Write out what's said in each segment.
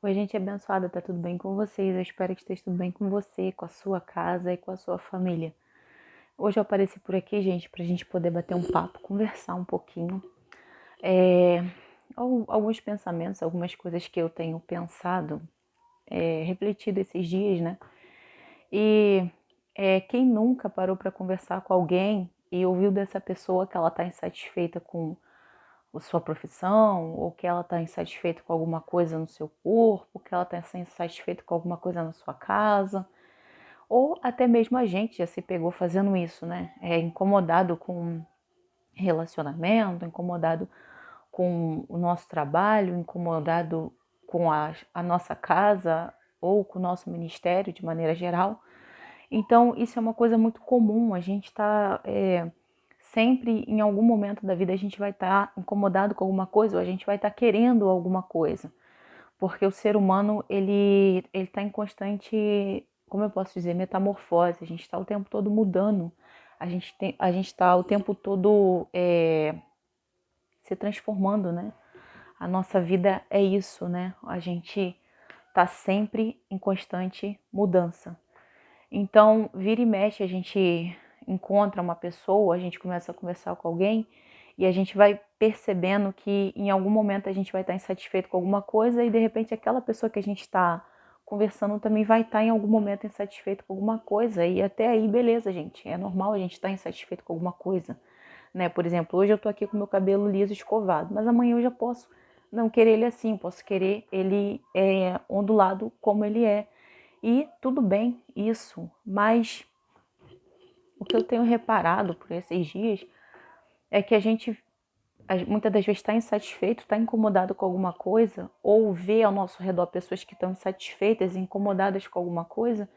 Oi, gente abençoada, tá tudo bem com vocês? Eu espero que esteja tudo bem com você, com a sua casa e com a sua família. Hoje eu apareci por aqui, gente, pra gente poder bater um papo, conversar um pouquinho. É, alguns pensamentos, algumas coisas que eu tenho pensado, refletido esses dias, né? E quem nunca parou para conversar com alguém e ouviu dessa pessoa que ela tá insatisfeita com a sua profissão, ou que ela está insatisfeita com alguma coisa no seu corpo, que ela está insatisfeita com alguma coisa na sua casa, ou até mesmo a gente já se pegou fazendo isso, né? É incomodado com relacionamento, incomodado com o nosso trabalho, incomodado com a nossa casa ou com o nosso ministério de maneira geral. Então, isso é uma coisa muito comum, a gente está sempre, em algum momento da vida, a gente vai estar incomodado com alguma coisa, ou a gente vai estar querendo alguma coisa, porque o ser humano, ele está em constante, como eu posso dizer, metamorfose, a gente está o tempo todo mudando, a gente está o tempo todo se transformando, né? A nossa vida é isso, né? A gente está sempre em constante mudança. Então, vira e mexe, a gente encontra uma pessoa, a gente começa a conversar com alguém e a gente vai percebendo que em algum momento a gente vai estar insatisfeito com alguma coisa e de repente aquela pessoa que a gente está conversando também vai estar em algum momento insatisfeito com alguma coisa e até aí, beleza, gente, é normal a gente estar insatisfeito com alguma coisa, né? Por exemplo, hoje eu tô aqui com meu cabelo liso escovado, mas amanhã eu já posso não querer ele assim, posso querer ele ondulado como ele é. E tudo bem isso, mas o que eu tenho reparado por esses dias é que a gente muitas das vezes está insatisfeito, está incomodado com alguma coisa, ou vê ao nosso redor pessoas que estão insatisfeitas, incomodadas com alguma coisa,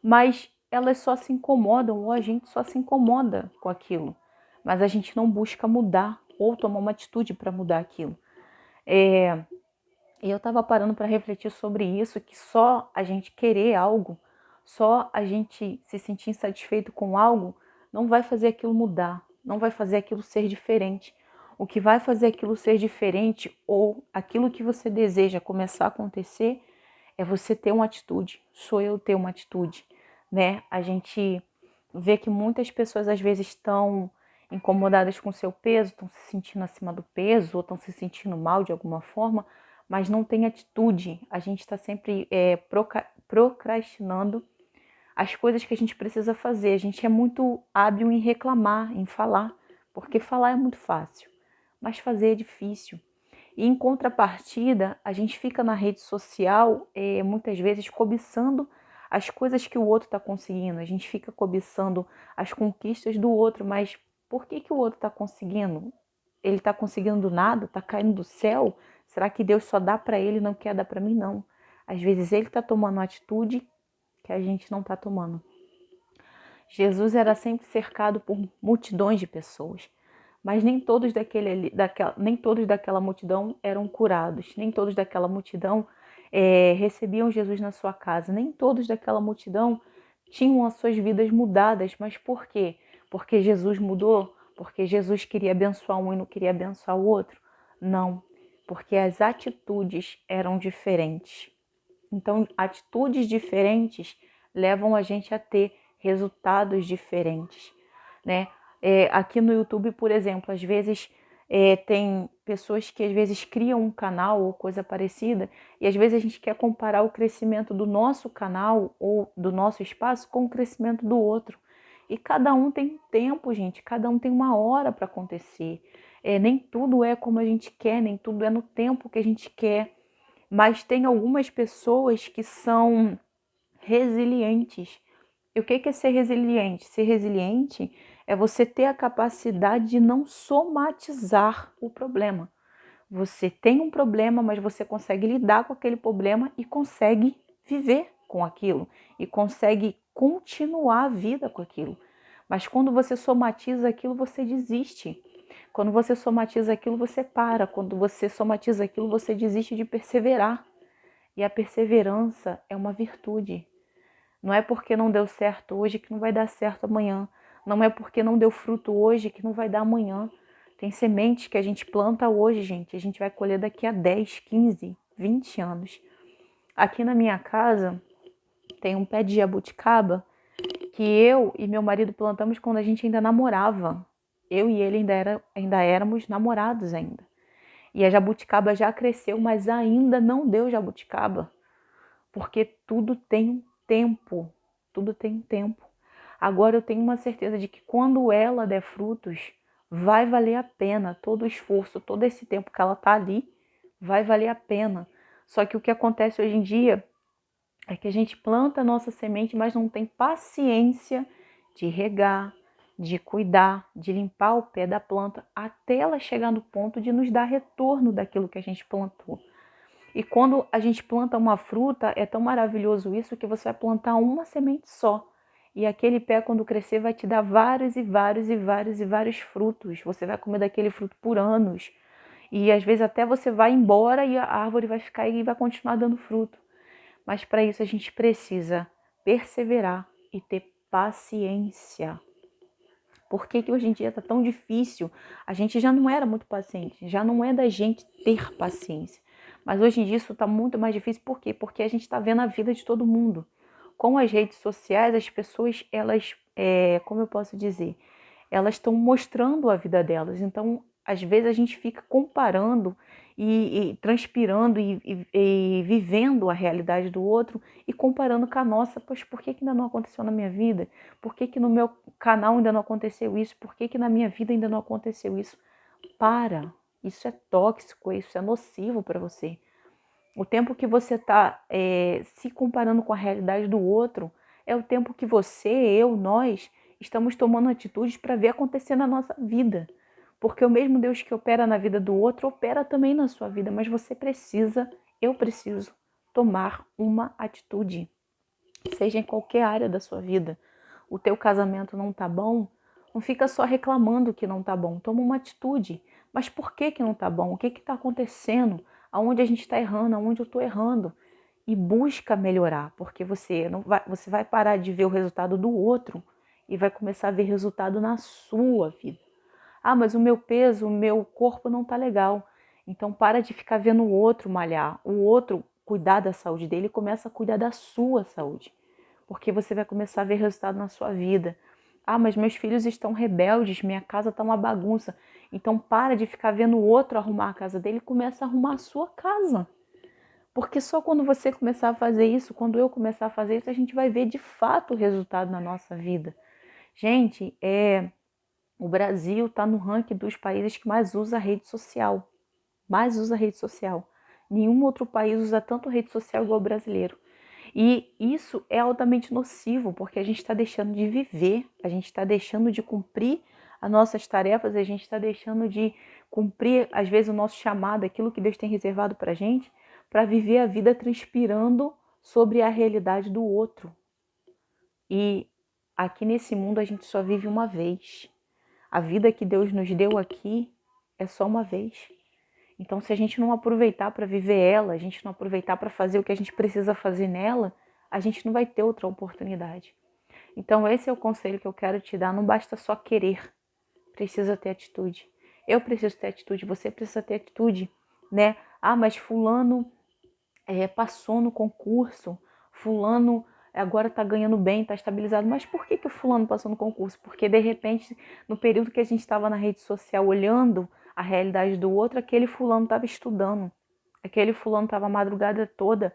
mas elas só se incomodam ou a gente só se incomoda com aquilo, mas a gente não busca mudar ou tomar uma atitude para mudar aquilo. E eu estava parando para refletir sobre isso, que só a gente querer algo, só a gente se sentir insatisfeito com algo, não vai fazer aquilo mudar, não vai fazer aquilo ser diferente. O que vai fazer aquilo ser diferente ou aquilo que você deseja começar a acontecer é você ter uma atitude, sou eu ter uma atitude, né? A gente vê que muitas pessoas às vezes estão incomodadas com o seu peso, estão se sentindo acima do peso ou estão se sentindo mal de alguma forma, mas não tem atitude. A gente está sempre procrastinando as coisas que a gente precisa fazer. A gente é muito hábil em reclamar, em falar, porque falar é muito fácil, mas fazer é difícil. E em contrapartida, a gente fica na rede social muitas vezes cobiçando as coisas que o outro está conseguindo. A gente fica cobiçando as conquistas do outro, mas por que o outro está conseguindo? Ele está conseguindo do nada? Está caindo do céu? Será que Deus só dá para ele e não quer dar para mim? Não. Às vezes ele está tomando uma atitude que a gente não está tomando. Jesus era sempre cercado por multidões de pessoas, mas nem todos daquela multidão eram curados, nem todos daquela multidão recebiam Jesus na sua casa, nem todos daquela multidão tinham as suas vidas mudadas. Mas por quê? Porque Jesus mudou? Porque Jesus queria abençoar um e não queria abençoar o outro? Não, porque as atitudes eram diferentes. Então, atitudes diferentes levam a gente a ter resultados diferentes, né? Aqui no YouTube, por exemplo, às vezes tem pessoas que às vezes criam um canal ou coisa parecida e às vezes a gente quer comparar o crescimento do nosso canal ou do nosso espaço com o crescimento do outro. E cada um tem tempo, gente, cada um tem uma hora para acontecer. Nem tudo é como a gente quer, nem tudo é no tempo que a gente quer. Mas tem algumas pessoas que são resilientes. E o que é ser resiliente? Ser resiliente é você ter a capacidade de não somatizar o problema. Você tem um problema, mas você consegue lidar com aquele problema e consegue viver com aquilo e consegue continuar a vida com aquilo. Mas quando você somatiza aquilo, você desiste. Quando você somatiza aquilo, você para. Quando você somatiza aquilo, você desiste de perseverar. E a perseverança é uma virtude. Não é porque não deu certo hoje que não vai dar certo amanhã. Não é porque não deu fruto hoje que não vai dar amanhã. Tem sementes que a gente planta hoje, gente, a gente vai colher daqui a 10, 15, 20 anos. Aqui na minha casa tem um pé de jabuticaba que eu e meu marido plantamos quando a gente ainda namorava. Eu e ele ainda éramos namorados ainda. E a jabuticaba já cresceu, mas ainda não deu jabuticaba. Porque tudo tem um tempo. Tudo tem um tempo. Agora eu tenho uma certeza de que quando ela der frutos, vai valer a pena todo o esforço, todo esse tempo que ela está ali, vai valer a pena. Só que o que acontece hoje em dia é que a gente planta a nossa semente, mas não tem paciência de regar, de cuidar, de limpar o pé da planta até ela chegar no ponto de nos dar retorno daquilo que a gente plantou. E quando a gente planta uma fruta, é tão maravilhoso isso que você vai plantar uma semente só. E aquele pé, quando crescer, vai te dar vários e vários e vários e vários frutos. Você vai comer daquele fruto por anos. E às vezes até você vai embora e a árvore vai ficar aí e vai continuar dando fruto. Mas para isso a gente precisa perseverar e ter paciência. Por que hoje em dia está tão difícil? A gente já não era muito paciente, já não é da gente ter paciência. Mas hoje em dia isso está muito mais difícil. Por quê? Porque a gente está vendo a vida de todo mundo. Com as redes sociais, as pessoas, elas, como eu posso dizer, elas estão mostrando a vida delas. Então, às vezes a gente fica comparando e transpirando e vivendo a realidade do outro e comparando com a nossa. Poxa, por que ainda não aconteceu na minha vida? Por que no meu canal ainda não aconteceu isso? Por que na minha vida ainda não aconteceu isso? Para! Isso é tóxico, isso é nocivo para você. O tempo que você está se comparando com a realidade do outro é o tempo que você, eu, nós estamos tomando atitudes para ver acontecer na nossa vida. Porque o mesmo Deus que opera na vida do outro opera também na sua vida, mas você precisa, eu preciso tomar uma atitude, seja em qualquer área da sua vida. O teu casamento não tá bom, não fica só reclamando que não tá bom, toma uma atitude. Mas por que não tá bom? O que está acontecendo? Aonde a gente está errando? Aonde eu estou errando? E busca melhorar, porque você vai parar de ver o resultado do outro e vai começar a ver resultado na sua vida. Ah, mas o meu peso, o meu corpo não tá legal. Então para de ficar vendo o outro malhar, o outro cuidar da saúde dele e começa a cuidar da sua saúde. Porque você vai começar a ver resultado na sua vida. Ah, mas meus filhos estão rebeldes, minha casa está uma bagunça. Então para de ficar vendo o outro arrumar a casa dele e começa a arrumar a sua casa. Porque só quando você começar a fazer isso, quando eu começar a fazer isso, a gente vai ver de fato o resultado na nossa vida. Gente, o Brasil está no ranking dos países que mais usa rede social. Mais usa rede social. Nenhum outro país usa tanto rede social igual o brasileiro. E isso é altamente nocivo, porque a gente está deixando de viver, a gente está deixando de cumprir as nossas tarefas, a gente está deixando de cumprir, às vezes, o nosso chamado, aquilo que Deus tem reservado para a gente, para viver a vida transpirando sobre a realidade do outro. E aqui nesse mundo a gente só vive uma vez. A vida que Deus nos deu aqui é só uma vez. Então, se a gente não aproveitar para viver ela, a gente não aproveitar para fazer o que a gente precisa fazer nela, a gente não vai ter outra oportunidade. Então, esse é o conselho que eu quero te dar. Não basta só querer, precisa ter atitude. Eu preciso ter atitude, você precisa ter atitude, né? Ah, mas fulano passou no concurso, fulano agora está ganhando bem, está estabilizado. Mas por que o fulano passou no concurso? Porque, de repente, no período que a gente estava na rede social olhando a realidade do outro, aquele fulano estava estudando, aquele fulano estava a madrugada toda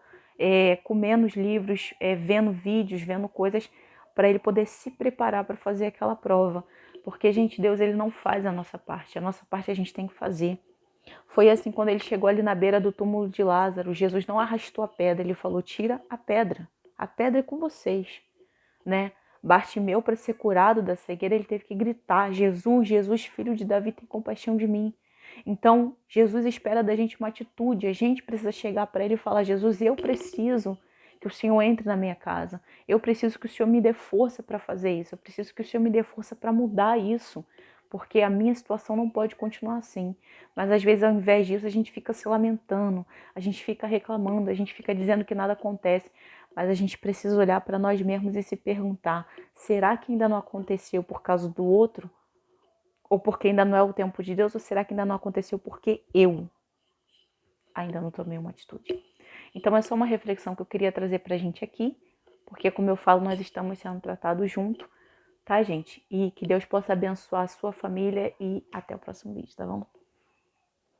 comendo os livros, vendo vídeos, vendo coisas para ele poder se preparar para fazer aquela prova. Porque, gente, Deus ele não faz a nossa parte a gente tem que fazer. Foi assim quando ele chegou ali na beira do túmulo de Lázaro, Jesus não arrastou a pedra, ele falou, tira a pedra é com vocês, né? Bartimeu, para ser curado da cegueira, ele teve que gritar, Jesus, Jesus, filho de Davi, tem compaixão de mim. Então, Jesus espera da gente uma atitude, a gente precisa chegar para ele e falar, Jesus, eu preciso que o Senhor entre na minha casa, eu preciso que o Senhor me dê força para fazer isso, eu preciso que o Senhor me dê força para mudar isso, porque a minha situação não pode continuar assim. Mas às vezes, ao invés disso, a gente fica se lamentando, a gente fica reclamando, a gente fica dizendo que nada acontece. Mas a gente precisa olhar para nós mesmos e se perguntar, será que ainda não aconteceu por causa do outro? Ou porque ainda não é o tempo de Deus? Ou será que ainda não aconteceu porque eu ainda não tomei uma atitude? Então é só uma reflexão que eu queria trazer pra gente aqui, porque como eu falo, nós estamos sendo tratados junto, tá, gente? E que Deus possa abençoar a sua família e até o próximo vídeo, tá bom?